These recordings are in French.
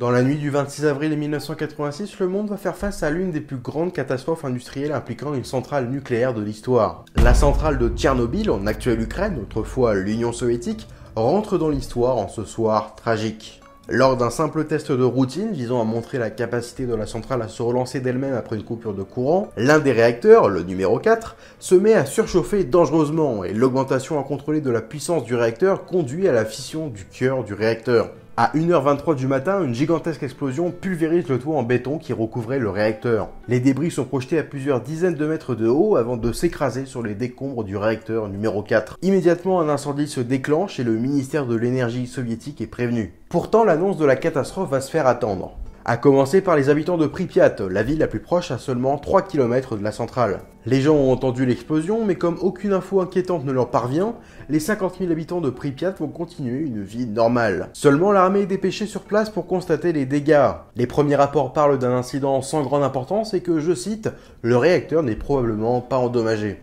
Dans la nuit du 26 avril 1986, le monde va faire face à l'une des plus grandes catastrophes industrielles impliquant une centrale nucléaire de l'histoire. La centrale de Tchernobyl, en actuelle Ukraine, autrefois l'Union soviétique, rentre dans l'histoire en ce soir tragique. Lors d'un simple test de routine visant à montrer la capacité de la centrale à se relancer d'elle-même après une coupure de courant, l'un des réacteurs, le numéro 4, se met à surchauffer dangereusement et l'augmentation incontrôlée de la puissance du réacteur conduit à la fission du cœur du réacteur. À 1h23 du matin, une gigantesque explosion pulvérise le toit en béton qui recouvrait le réacteur. Les débris sont projetés à plusieurs dizaines de mètres de haut avant de s'écraser sur les décombres du réacteur numéro 4. Immédiatement, un incendie se déclenche et le ministère de l'énergie soviétique est prévenu. Pourtant, l'annonce de la catastrophe va se faire attendre. À commencer par les habitants de Pripyat, la ville la plus proche à seulement 3 km de la centrale. Les gens ont entendu l'explosion, mais comme aucune info inquiétante ne leur parvient, les 50 000 habitants de Pripyat vont continuer une vie normale. Seulement l'armée est dépêchée sur place pour constater les dégâts. Les premiers rapports parlent d'un incident sans grande importance et que, je cite, « le réacteur n'est probablement pas endommagé ».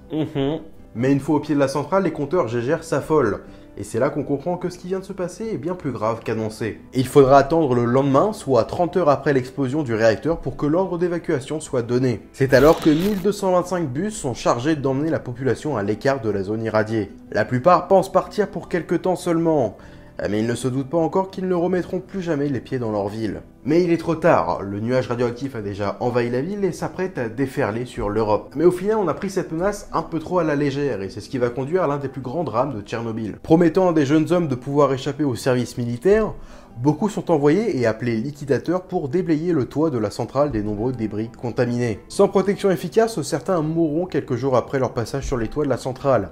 Mais une fois au pied de la centrale, les compteurs GGR s'affolent. Et c'est là qu'on comprend que ce qui vient de se passer est bien plus grave qu'annoncé. Il faudra attendre le lendemain, soit 30 heures après l'explosion du réacteur, pour que l'ordre d'évacuation soit donné. C'est alors que 1225 bus sont chargés d'emmener la population à l'écart de la zone irradiée. La plupart pensent partir pour quelque temps seulement, mais ils ne se doutent pas encore qu'ils ne remettront plus jamais les pieds dans leur ville. Mais il est trop tard, le nuage radioactif a déjà envahi la ville et s'apprête à déferler sur l'Europe. Mais au final, on a pris cette menace un peu trop à la légère et c'est ce qui va conduire à l'un des plus grands drames de Tchernobyl. Promettant à des jeunes hommes de pouvoir échapper au service militaire, beaucoup sont envoyés et appelés liquidateurs pour déblayer le toit de la centrale des nombreux débris contaminés. Sans protection efficace, certains mourront quelques jours après leur passage sur les toits de la centrale.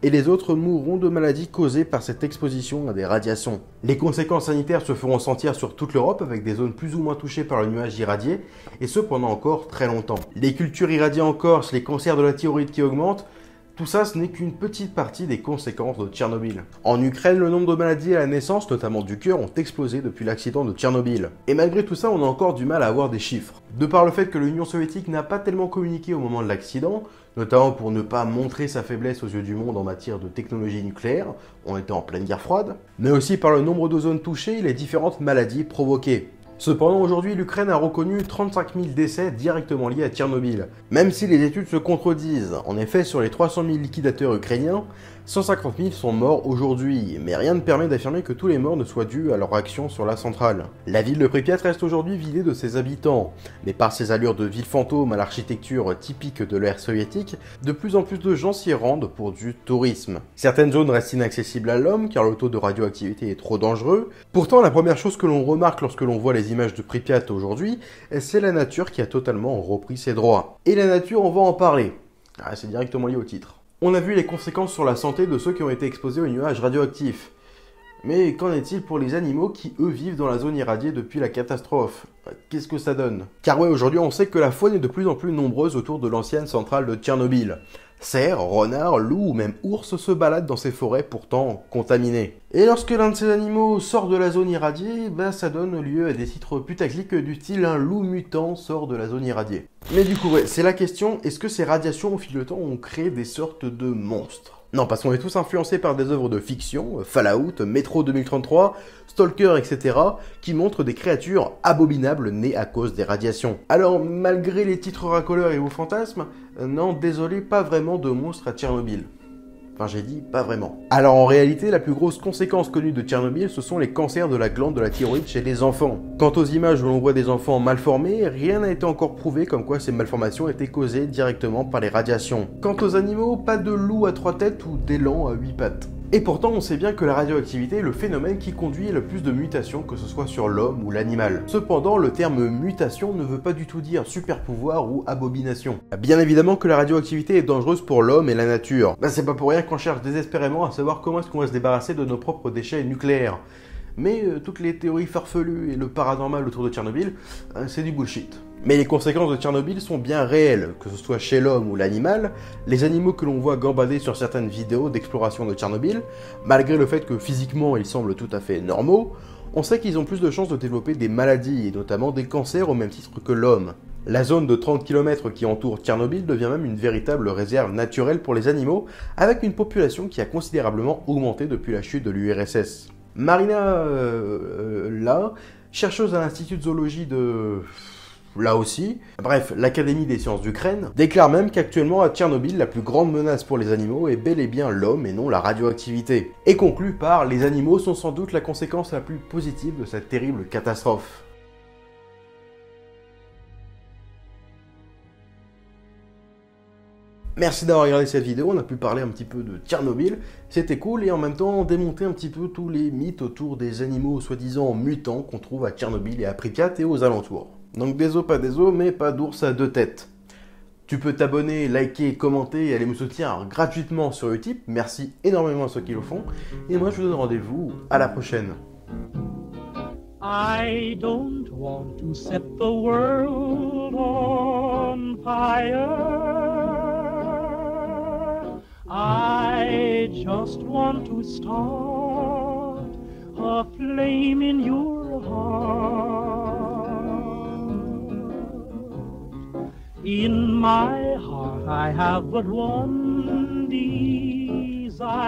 Et les autres mourront de maladies causées par cette exposition à des radiations. Les conséquences sanitaires se feront sentir sur toute l'Europe avec des zones plus ou moins touchées par le nuage irradié, et ce pendant encore très longtemps. Les cultures irradiées en Corse, les cancers de la thyroïde qui augmentent, tout ça, ce n'est qu'une petite partie des conséquences de Tchernobyl. En Ukraine, le nombre de maladies à la naissance, notamment du cœur, ont explosé depuis l'accident de Tchernobyl. Et malgré tout ça, on a encore du mal à avoir des chiffres. De par le fait que l'Union soviétique n'a pas tellement communiqué au moment de l'accident, notamment pour ne pas montrer sa faiblesse aux yeux du monde en matière de technologie nucléaire, on était en pleine guerre froide, mais aussi par le nombre de zones touchées et les différentes maladies provoquées. Cependant, aujourd'hui, l'Ukraine a reconnu 35 000 décès directement liés à Tchernobyl, même si les études se contredisent. En effet, sur les 300 000 liquidateurs ukrainiens, 150 000 sont morts aujourd'hui, mais rien ne permet d'affirmer que tous les morts ne soient dus à leur action sur la centrale. La ville de Pripyat reste aujourd'hui vidée de ses habitants, mais par ses allures de ville fantôme à l'architecture typique de l'ère soviétique, de plus en plus de gens s'y rendent pour du tourisme. Certaines zones restent inaccessibles à l'homme car le taux de radioactivité est trop dangereux. Pourtant, la première chose que l'on remarque lorsque l'on voit les images de Pripyat aujourd'hui, c'est la nature qui a totalement repris ses droits. Et la nature, on va en parler. C'est directement lié au titre. On a vu les conséquences sur la santé de ceux qui ont été exposés aux nuages radioactifs. Mais qu'en est-il pour les animaux qui, eux, vivent dans la zone irradiée depuis la catastrophe? Qu'est-ce que ça donne? Car ouais, aujourd'hui, on sait que la faune est de plus en plus nombreuse autour de l'ancienne centrale de Tchernobyl. Cerfs, renards, loups ou même ours se baladent dans ces forêts pourtant contaminées. Et lorsque l'un de ces animaux sort de la zone irradiée, ça donne lieu à des titres putaclics du style « un loup mutant sort de la zone irradiée ». Mais du coup, ouais, c'est la question, est-ce que ces radiations au fil du temps ont créé des sortes de monstres? Non, parce qu'on est tous influencés par des œuvres de fiction, Fallout, Metro 2033, Stalker, etc., qui montrent des créatures abominables nées à cause des radiations. Alors, malgré les titres racoleurs et vos fantasmes, non, désolé, pas vraiment de monstres à Tchernobyl. Enfin, j'ai dit pas vraiment. Alors en réalité, la plus grosse conséquence connue de Tchernobyl, ce sont les cancers de la glande de la thyroïde chez les enfants. Quant aux images où l'on voit des enfants mal formés, rien n'a été encore prouvé comme quoi ces malformations étaient causées directement par les radiations. Quant aux animaux, pas de loup à 3 têtes ou d'élan à 8 pattes. Et pourtant, on sait bien que la radioactivité est le phénomène qui conduit le plus de mutations, que ce soit sur l'homme ou l'animal. Cependant, le terme mutation ne veut pas du tout dire super pouvoir ou abomination. Bien évidemment que la radioactivité est dangereuse pour l'homme et la nature. C'est pas pour rien qu'on cherche désespérément à savoir comment est-ce qu'on va se débarrasser de nos propres déchets nucléaires. Mais toutes les théories farfelues et le paranormal autour de Tchernobyl, c'est du bullshit. Mais les conséquences de Tchernobyl sont bien réelles, que ce soit chez l'homme ou l'animal. Les animaux que l'on voit gambader sur certaines vidéos d'exploration de Tchernobyl, malgré le fait que physiquement ils semblent tout à fait normaux, on sait qu'ils ont plus de chances de développer des maladies, et notamment des cancers au même titre que l'homme. La zone de 30 km qui entoure Tchernobyl devient même une véritable réserve naturelle pour les animaux, avec une population qui a considérablement augmenté depuis la chute de l'URSS. Marina, là, chercheuse à l'Institut de zoologie de... là aussi. Bref, l'Académie des sciences d'Ukraine déclare même qu'actuellement à Tchernobyl, la plus grande menace pour les animaux est bel et bien l'homme et non la radioactivité. Et conclut par « Les animaux sont sans doute la conséquence la plus positive de cette terrible catastrophe ». Merci d'avoir regardé cette vidéo, on a pu parler un petit peu de Tchernobyl, c'était cool et en même temps démonter un petit peu tous les mythes autour des animaux soi-disant mutants qu'on trouve à Tchernobyl et à Pripyat et aux alentours. Donc des os, pas des os, mais pas d'ours à deux têtes. Tu peux t'abonner, liker, commenter et aller me soutenir gratuitement sur Utip, merci énormément à ceux qui le font, et moi je vous donne rendez-vous à la prochaine. I don't want to set the world on fire. I just want to start a flame in your heart. In my heart I have but one desire.